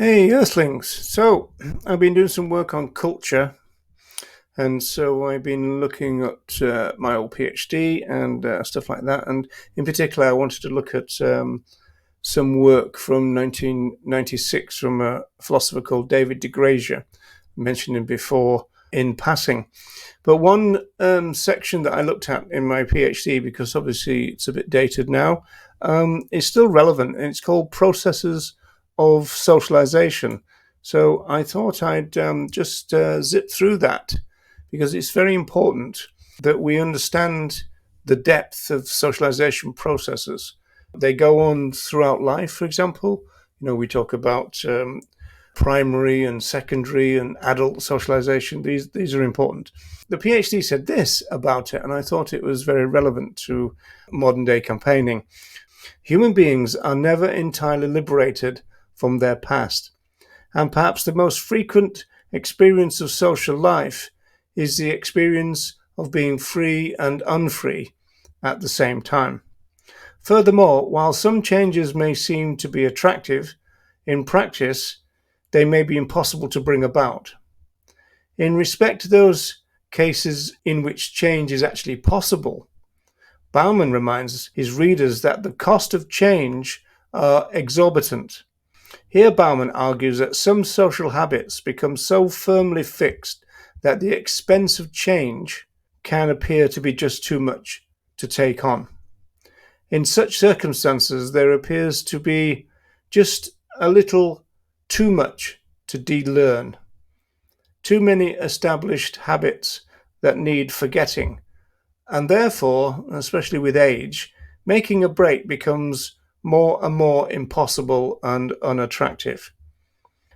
Hey, Earthlings. So, I've been doing some work on culture, and so I've been looking at my old PhD and stuff like that. And in particular, I wanted to look at some work from 1996 from a philosopher called David de Grazer. I mentioned him before in passing. But one section that I looked at in my PhD, because obviously it's a bit dated now, is still relevant, and it's called processes of socialization. So I thought I'd just zip through that because it's very important that we understand the depth of socialization processes. They go on throughout life, for example. We talk about primary and secondary and adult socialization. These are important. The PhD said this about it, and I thought it was very relevant to modern day campaigning. Human beings are never entirely liberated from their past, and perhaps the most frequent experience of social life is the experience of being free and unfree at the same time. Furthermore, while some changes may seem to be attractive, in practice, they may be impossible to bring about. In respect to those cases in which change is actually possible, Bauman reminds his readers that the cost of change are exorbitant. Here Bauman argues that some social habits become so firmly fixed that the expense of change can appear to be just too much to take on. In such circumstances, there appears to be just a little too much to de-learn. Too many established habits that need forgetting. And therefore, especially with age, making a break becomes more and more impossible and unattractive.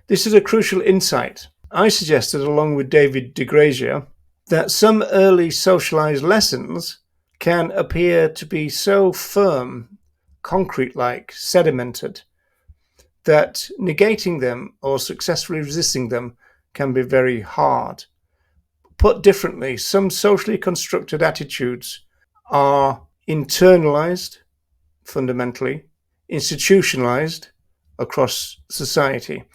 This is a crucial insight. I suggested, along with David de Grazer, that some early socialized lessons can appear to be so firm, concrete-like, sedimented, that negating them or successfully resisting them can be very hard. Put differently, some socially constructed attitudes are internalized, fundamentally, institutionalized across society,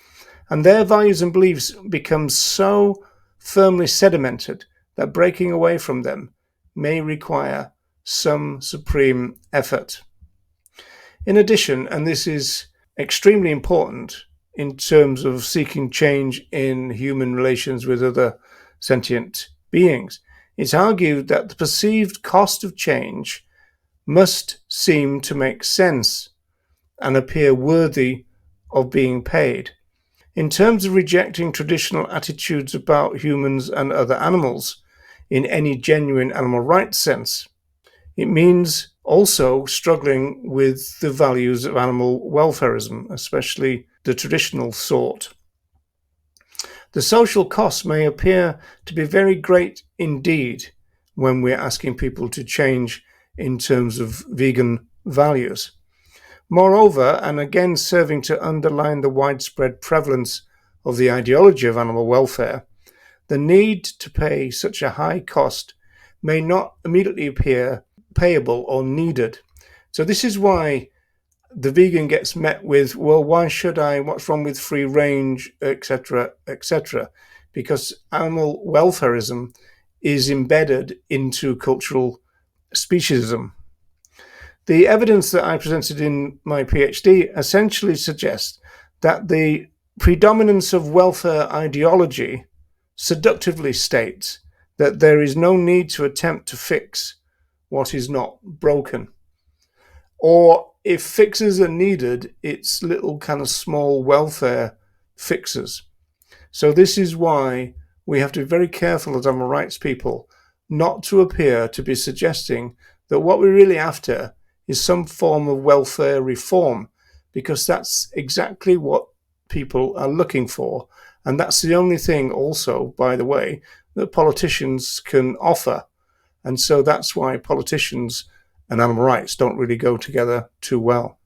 and their values and beliefs become so firmly sedimented that breaking away from them may require some supreme effort. In addition, and this is extremely important in terms of seeking change in human relations with other sentient beings, it's argued that the perceived cost of change must seem to make sense and appear worthy of being paid. In terms of rejecting traditional attitudes about humans and other animals in any genuine animal rights sense, it means also struggling with the values of animal welfarism, especially the traditional sort. The social costs may appear to be very great indeed when we're asking people to change in terms of vegan values. Moreover, and again serving to underline the widespread prevalence of the ideology of animal welfare, the need to pay such a high cost may not immediately appear payable or needed. So this is why the vegan gets met with, well, why should I? What's wrong with free range, etc., etc.? Because animal welfarism is embedded into cultural speciesism. The evidence that I presented in my PhD essentially suggests that the predominance of welfare ideology seductively states that there is no need to attempt to fix what is not broken. Or if fixes are needed, it's little kind of small welfare fixes. So this is why we have to be very careful as animal rights people not to appear to be suggesting that what we're really after is some form of welfare reform, because that's exactly what people are looking for. And that's the only thing also, by the way, that politicians can offer. And so that's why politicians and animal rights don't really go together too well.